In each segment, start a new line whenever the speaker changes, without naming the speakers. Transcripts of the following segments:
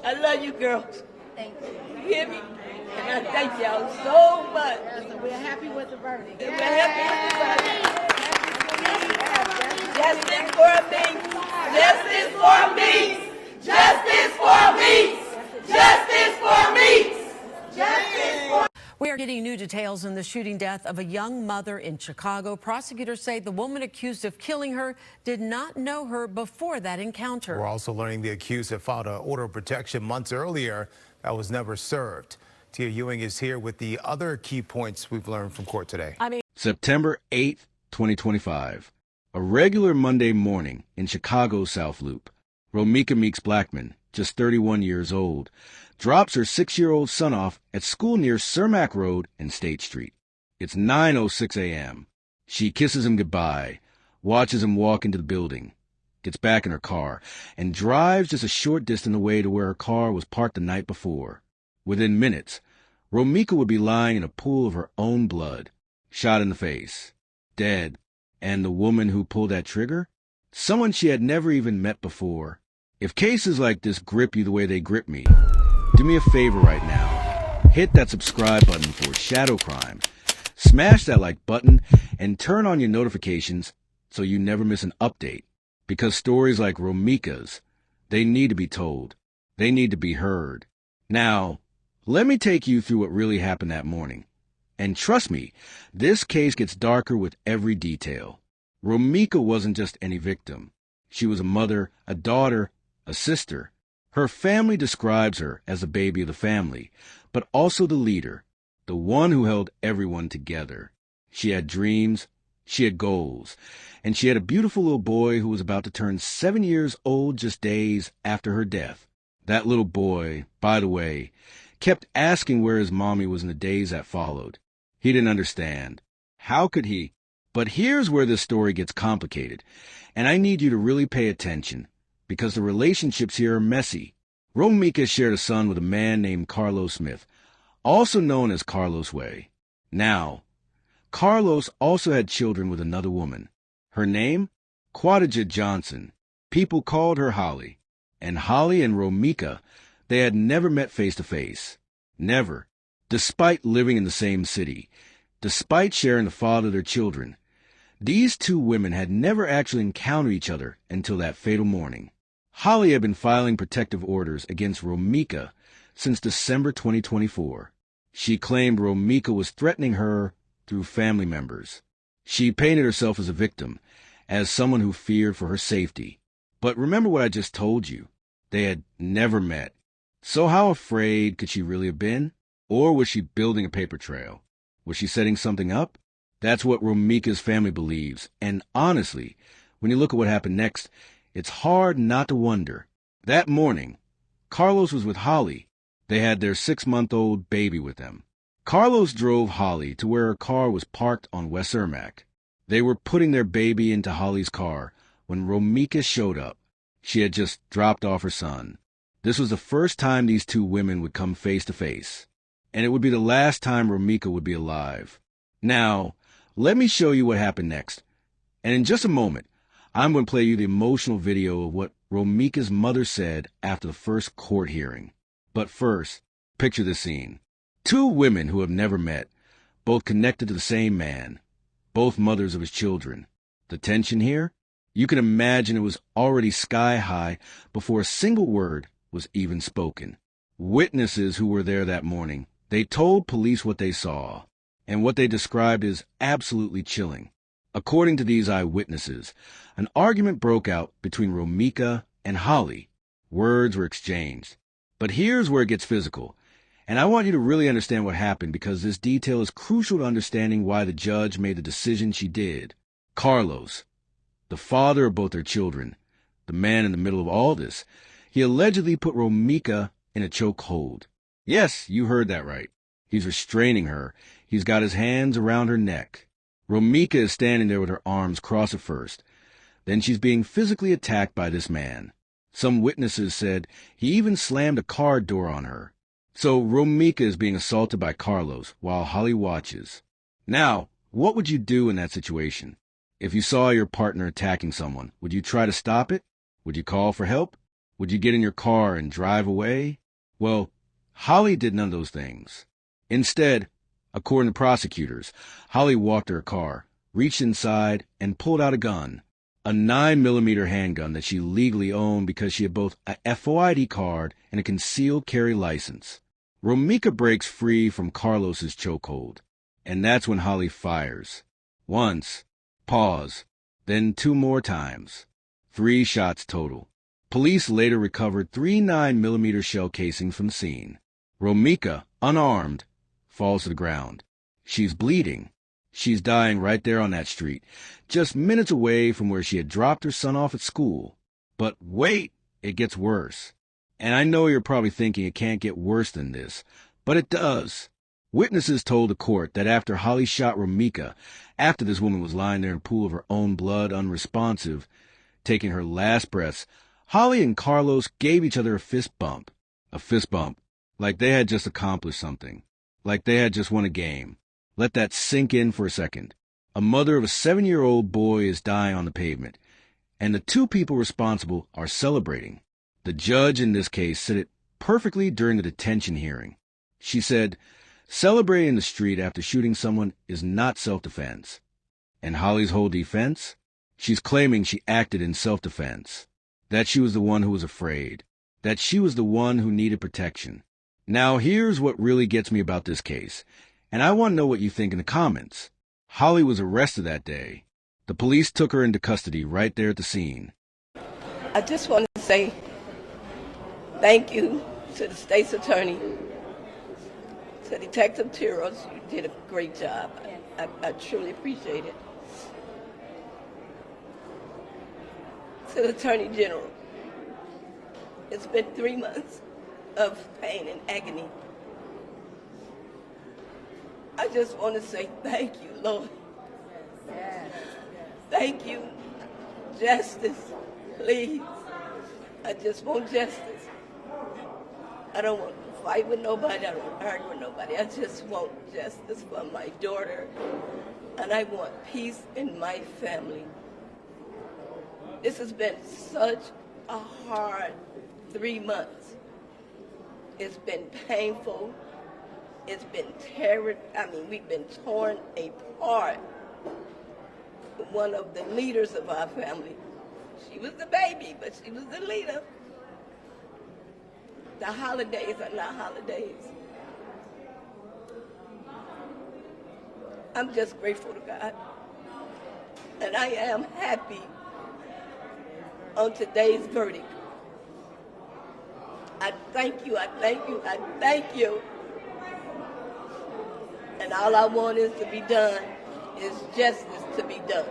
I love you, girls.
Thank you.
You hear me? And I thank y'all so much.
So we're happy with the verdict.
We're happy with the verdict. Justice for me. Justice for me. Justice for me. Justice for me. Justice for me.
We are getting new details in the shooting death of a young mother in Chicago. Prosecutors say the woman accused of killing her did not know her before that encounter.
We're also learning the accused had filed an order of protection months earlier that was never served. Tia Ewing is here with the other key points we've learned from court today.
September 8th, 2025. A regular Monday morning in Chicago's South Loop. Romeca Meeks-Blackmon, just 31 years old, drops her 6-year-old son off at school near Cermak Road and State Street. It's 9:06 a.m. She kisses him goodbye, watches him walk into the building, gets back in her car, and drives just a short distance away to where her car was parked the night before. Within minutes, Romeca would be lying in a pool of her own blood, shot in the face, dead. And the woman who pulled that trigger? Someone she had never even met before. If cases like this grip you the way they grip me, do me a favor right now. Hit that subscribe button for Shadow Crime. Smash that like button and turn on your notifications so you never miss an update. Because stories like Romeca's, they need to be told. They need to be heard. Now, let me take you through what really happened that morning. And trust me, this case gets darker with every detail. Romeca wasn't just any victim. She was a mother, a daughter, a sister. Her family describes her as the baby of the family, but also the leader, the one who held everyone together. She had dreams, she had goals, and she had a beautiful little boy who was about to turn 7 years old just days after her death. That little boy, by the way, kept asking where his mommy was in the days that followed. He didn't understand. How could he? But here's where this story gets complicated, and I need you to really pay attention, because the relationships here are messy. Romeca shared a son with a man named Carlos Smith, also known as Carlos Way. Now, Carlos also had children with another woman. Her name? Quadija Johnson. People called her Holly. And Holly and Romeca, they had never met face to face. Never. Despite living in the same city, despite sharing the father of their children, these two women had never actually encountered each other until that fatal morning. Holly had been filing protective orders against Romeca since December 2024. She claimed Romeca was threatening her through family members. She painted herself as a victim, as someone who feared for her safety. But remember what I just told you. They had never met. So how afraid could she really have been? Or was she building a paper trail? Was she setting something up? That's what Romeca's family believes. And honestly, when you look at what happened next, it's hard not to wonder. That morning, Carlos was with Holly. They had their 6-month-old baby with them. Carlos drove Holly to where her car was parked on West Cermak. They were putting their baby into Holly's car when Romeca showed up. She had just dropped off her son. This was the first time these two women would come face to face. And it would be the last time Romeca would be alive. Now, let me show you what happened next. And in just a moment, I'm going to play you the emotional video of what Romeca's mother said after the first court hearing. But first, picture this scene. Two women who have never met, both connected to the same man, both mothers of his children. The tension here? You can imagine it was already sky high before a single word was even spoken. Witnesses who were there that morning, they told police what they saw, and what they described as absolutely chilling. According to these eyewitnesses, an argument broke out between Romeca and Holly. Words were exchanged. But here's where it gets physical, and I want you to really understand what happened because this detail is crucial to understanding why the judge made the decision she did. Carlos, the father of both their children, the man in the middle of all this, he allegedly put Romeca in a chokehold. Yes, you heard that right. He's restraining her. He's got his hands around her neck. Romeca is standing there with her arms crossed at first. Then she's being physically attacked by this man. Some witnesses said he even slammed a car door on her. So Romeca is being assaulted by Carlos while Holly watches. Now, what would you do in that situation? If you saw your partner attacking someone, would you try to stop it? Would you call for help? Would you get in your car and drive away? Well, Holly did none of those things. Instead, according to prosecutors, Holly walked to her car, reached inside, and pulled out a gun, a 9mm handgun that she legally owned because she had both a FOID card and a concealed carry license. Romeca breaks free from Carlos's chokehold, and that's when Holly fires. Once, pause, then 2 more times. 3 shots total. Police later recovered 3 9mm shell casings from the scene. Romeca, unarmed, falls to the ground. She's bleeding. She's dying right there on that street, just minutes away from where she had dropped her son off at school. But wait, it gets worse. And I know you're probably thinking it can't get worse than this, but it does. Witnesses told the court that after Holly shot Romeca, after this woman was lying there in a pool of her own blood, unresponsive, taking her last breaths, Holly and Carlos gave each other a fist bump. A fist bump, like they had just accomplished something, like they had just won a game. Let that sink in for a second. A mother of a 7-year-old boy is dying on the pavement, and the 2 people responsible are celebrating. The judge in this case said it perfectly during the detention hearing. She said, celebrating in the street after shooting someone is not self-defense. And Holly's whole defense? She's claiming she acted in self-defense, that she was the one who was afraid, that she was the one who needed protection. Now here's what really gets me about this case, and I want to know what you think in the comments. Holly was arrested that day. The police took her into custody right there at the scene.
I just want to say thank you to the state's attorney, to Detective Tiros. You did a great job. I truly appreciate it. To the Attorney General. It's been 3 months of pain and agony. I just want to say thank you, Lord. Thank you. Justice, please. I just want justice. I don't want to fight with nobody. I don't want to argue with nobody. I just want justice for my daughter. And I want peace in my family. This has been such a hard 3 months. It's been painful. It's been we've been torn apart. One of the leaders of our family, she was the baby, but she was the leader. The holidays are not holidays. I'm just grateful to God. And I am happy on today's verdict. I thank you, I thank you, I thank you. And all I want is to be done, is justice to be done.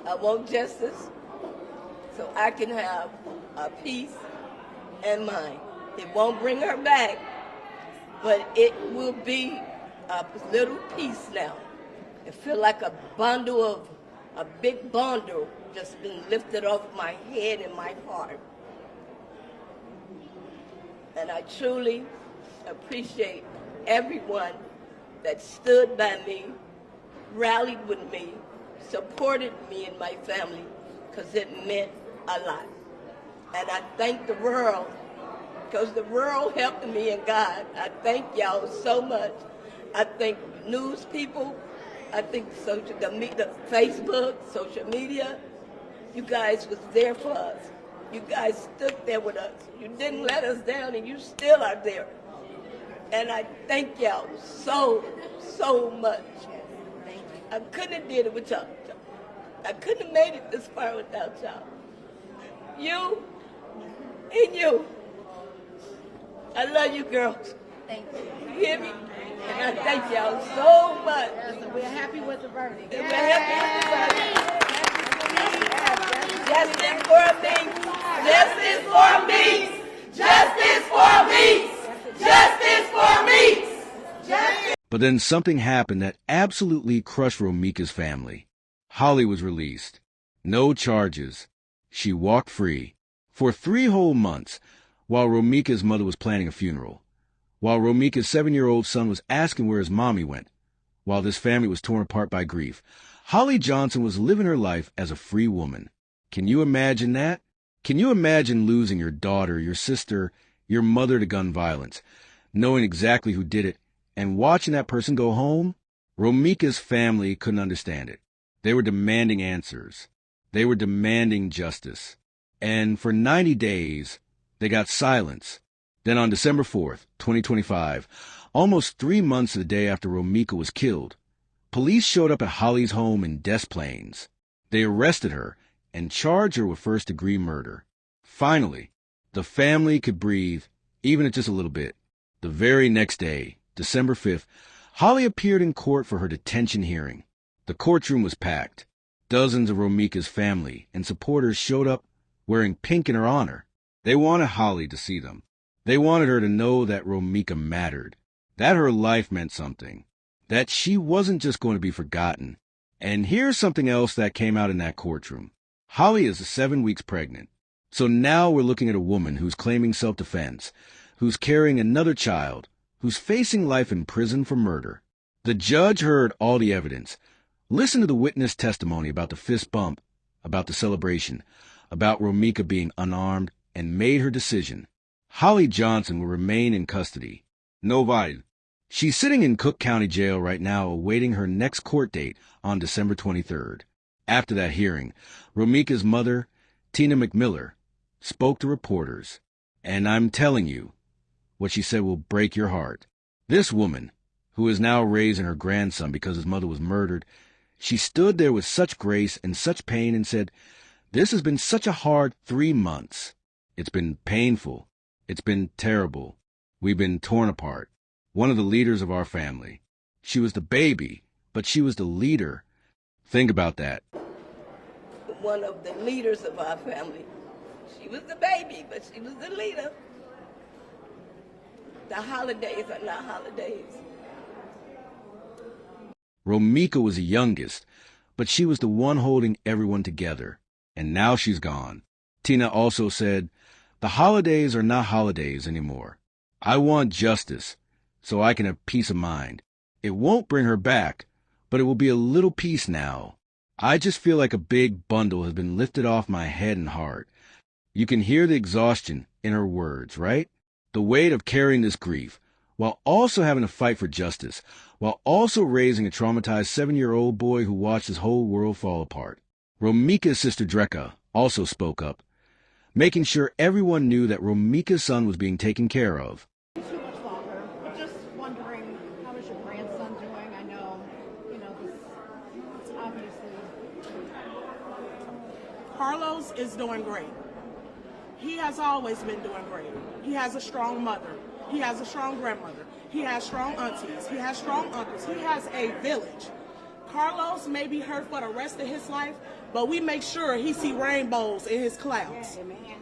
I want justice so I can have a peace and mind. It won't bring her back, but it will be a little peace now. It feels like a big bundle just been lifted off my head and my heart. And I truly appreciate everyone that stood by me, rallied with me, supported me and my family, because it meant a lot. And I thank the world, because the world helped me and God. I thank y'all so much. I thank news people. I think the Facebook, social media. You guys was there for us. You guys stood there with us. You didn't let us down, and you still are there. And I thank y'all so, so much. I couldn't have did it without y'all. I couldn't have made it this far without y'all. You and you. I love you girls.
Thank you.
You hear me? And I thank y'all so much.
We're happy with the verdict.
And we're happy with the verdict. Justice for me. Justice for me. Justice for me. Justice for me. Justice.
But then something happened that absolutely crushed Romeca's family. Holly was released. No charges. She walked free for 3 whole months while Romeca's mother was planning a funeral, while Romeca's 7-year-old son was asking where his mommy went, while this family was torn apart by grief. Holly Johnson was living her life as a free woman. Can you imagine that? Can you imagine losing your daughter, your sister, your mother to gun violence, knowing exactly who did it, and watching that person go home? Romeca's family couldn't understand it. They were demanding answers. They were demanding justice. And for 90 days, they got silence. Then on December 4th, 2025, almost 3 months of the day after Romeca was killed, police showed up at Holly's home in Des Plaines. They arrested her and charged her with first-degree murder. Finally, the family could breathe, even if just a little bit. The very next day, December 5th, Holly appeared in court for her detention hearing. The courtroom was packed. Dozens of Romeca's family and supporters showed up wearing pink in her honor. They wanted Holly to see them. They wanted her to know that Romeca mattered, that her life meant something, that she wasn't just going to be forgotten. And here's something else that came out in that courtroom. Holly is 7 weeks pregnant. So now we're looking at a woman who's claiming self-defense, who's carrying another child, who's facing life in prison for murder. The judge heard all the evidence. Listen to the witness testimony about the fist bump, about the celebration, about Romeca being unarmed, and made her decision. Holly Johnson will remain in custody. No violence. She's sitting in Cook County Jail right now awaiting her next court date on December 23rd. After that hearing, Romeca's mother, Tina McMiller, spoke to reporters. And I'm telling you, what she said will break your heart. This woman, who is now raising her grandson because his mother was murdered, she stood there with such grace and such pain and said, "This has been such a hard 3 months. It's been painful. It's been terrible. We've been torn apart. One of the leaders of our family. She was the baby, but she was the leader." Think about that.
One of the leaders of our family. She was the baby, but she was the leader. The holidays are not holidays.
Romeca was the youngest, but she was the one holding everyone together. And now she's gone. Tina also said, "The holidays are not holidays anymore. I want justice, so I can have peace of mind. It won't bring her back, but it will be a little peace now. I just feel like a big bundle has been lifted off my head and heart." You can hear the exhaustion in her words, right? The weight of carrying this grief, while also having to fight for justice, while also raising a traumatized 7-year-old boy who watched his whole world fall apart. Romeca's sister Drecka also spoke up, making sure everyone knew that Romeca's son was being taken care of.
Too much longer. But just wondering, how is your grandson doing? I know, this obviously.
Carlos is doing great. He has always been doing great. He has a strong mother. He has a strong grandmother. He has strong aunties. He has strong uncles. He has a village. Carlos may be hurt for the rest of his life, but we make sure he see rainbows in his clouds.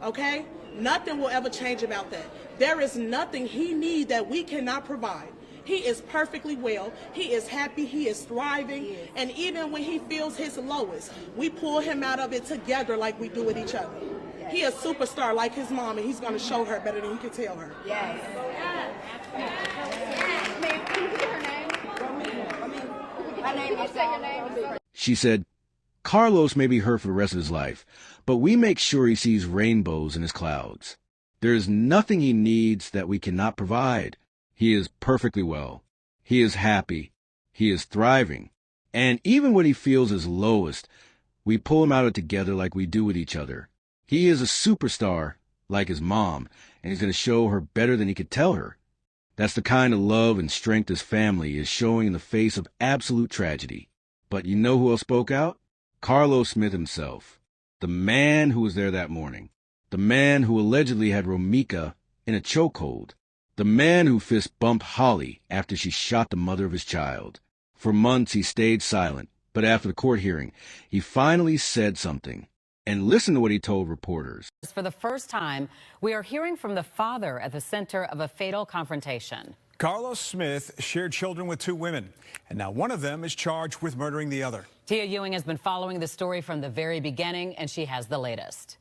Okay? Nothing will ever change about that. There is nothing he needs that we cannot provide. He is perfectly well. He is happy. He is thriving. And even when he feels his lowest, we pull him out of it together like we do with each other. He is a superstar like his mom, and he's going to show her better than he can tell her.
Yes.
She said, "Carlos may be hurt for the rest of his life, but we make sure he sees rainbows in his clouds. There is nothing he needs that we cannot provide. He is perfectly well. He is happy. He is thriving. And even when he feels his lowest, we pull him out of it together like we do with each other. He is a superstar, like his mom, and he's going to show her better than he could tell her." That's the kind of love and strength his family is showing in the face of absolute tragedy. But you know who else spoke out? Carlos Smith himself, the man who was there that morning, the man who allegedly had Romeca in a chokehold, the man who fist bumped Holly after she shot the mother of his child. For months he stayed silent, but after the court hearing, he finally said something. And listen to what he told reporters.
For the first time, we are hearing from the father at the center of a fatal confrontation.
Carlos Smith shared children with 2 women, and now one of them is charged with murdering the other.
Tia Ewing has been following the story from the very beginning, and she has the latest.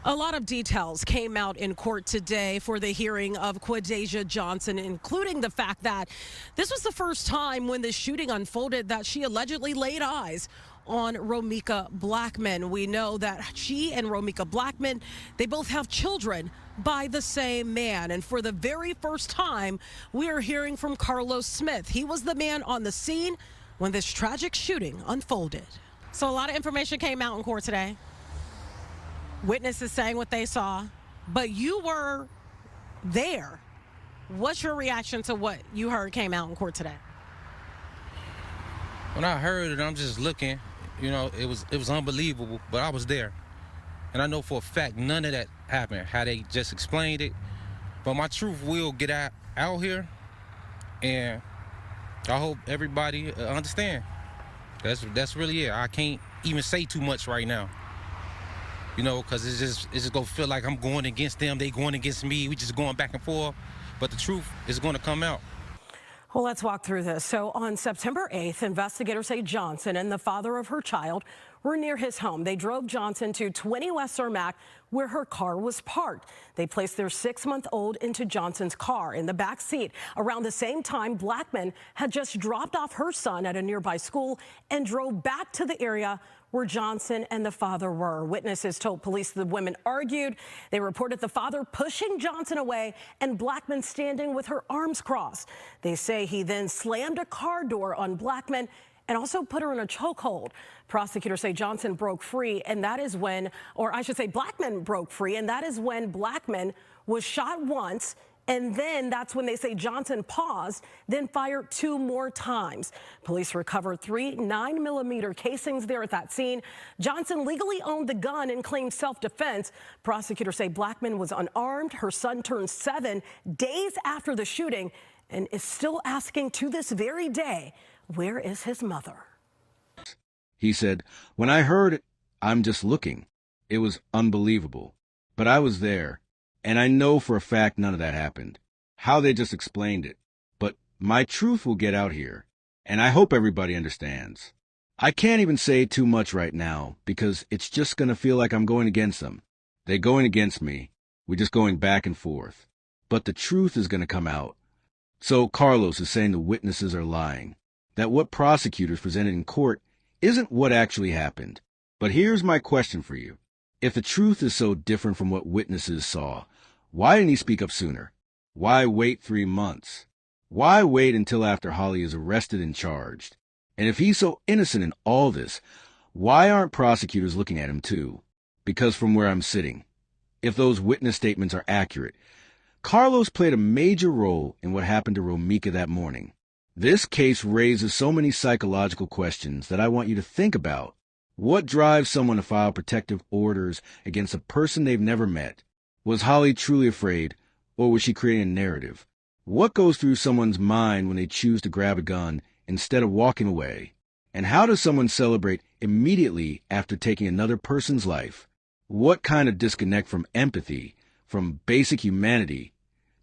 A lot of details came out in court today for the hearing of Quadasia Johnson, including the fact that this was the first time when the shooting unfolded that she allegedly laid eyes on Romeca Blackmon. We know that she and Romeca Blackmon, they both have children by the same man. And for the very first time, we are hearing from Carlos Smith. He was the man on the scene when this tragic shooting unfolded. So a lot of information came out in court today. Witnesses saying what they saw, but you were there. What's your reaction to what you heard came out in court today?
When I heard it, I'm just looking, you know, it was unbelievable, but I was there. And I know for a fact none of that happened, how they just explained it. But my truth will get out here, and I hope everybody understand. That's really it. I can't even say too much right now. You know, because it's just going to feel like I'm going against them, they going against me, we just going back and forth. But the truth is going to come out.
Well, let's walk through this. So on September 8th, investigators say Johnson and the father of her child were near his home. They drove Johnson to 20 West Romeca, where her car was parked. They placed their 6-month-old into Johnson's car in the back seat. Around the same time, Blackmon had just dropped off her son at a nearby school and drove back to the area where Johnson and the father were. Witnesses told police the women argued. They reported the father pushing Johnson away and Blackmon standing with her arms crossed. They say he then slammed a car door on Blackmon and also put her in a chokehold. Prosecutors say Johnson broke free, and that is when, or I should say Blackmon broke free, and that is when Blackmon was shot once. And then that's when they say Johnson paused, then fired 2 more times. Police recovered 3 9mm casings there at that scene. Johnson legally owned the gun and claimed self-defense. Prosecutors say Blackmon was unarmed. Her son turned 7 days after the shooting and is still asking to this very day, where is his mother?
He said, "When I heard it, I'm just looking. It was unbelievable. But I was there. And I know for a fact none of that happened. How they just explained it. But my truth will get out here, and I hope everybody understands. I can't even say too much right now because it's just going to feel like I'm going against them. They're going against me. We're just going back and forth. But the truth is going to come out. So Carlos is saying the witnesses are lying, that what prosecutors presented in court isn't what actually happened. But here's my question for you. If the truth is so different from what witnesses saw, why didn't he speak up sooner? Why wait 3 months? Why wait until after Holly is arrested and charged? And if he's so innocent in all this, why aren't prosecutors looking at him too? Because from where I'm sitting, if those witness statements are accurate, Carlos played a major role in what happened to Romeca that morning. This case raises so many psychological questions that I want you to think about. What drives someone to file protective orders against a person they've never met? Was Holly truly afraid, or was she creating a narrative? What goes through someone's mind when they choose to grab a gun instead of walking away? And how does someone celebrate immediately after taking another person's life? What kind of disconnect from empathy, from basic humanity,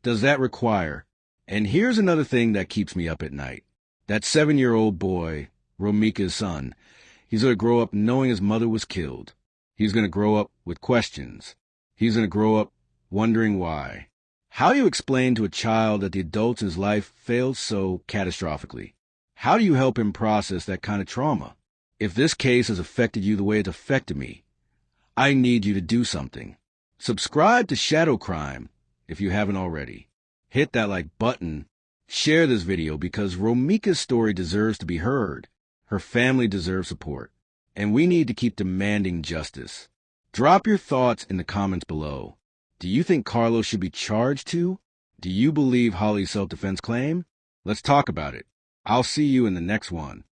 does that require? And here's another thing that keeps me up at night. That 7-year-old boy, Romeca's son, he's going to grow up knowing his mother was killed. He's going to grow up with questions. He's going to grow up wondering why. How do you explain to a child that the adults in his life failed so catastrophically? How do you help him process that kind of trauma? If this case has affected you the way it affected me, I need you to do something. Subscribe to Shadow Crime if you haven't already. Hit that like button. Share this video because Romeca's story deserves to be heard. Her family deserves support, and we need to keep demanding justice. Drop your thoughts in the comments below. Do you think Carlos should be charged too? Do you believe Holly's self-defense claim? Let's talk about it. I'll see you in the next one.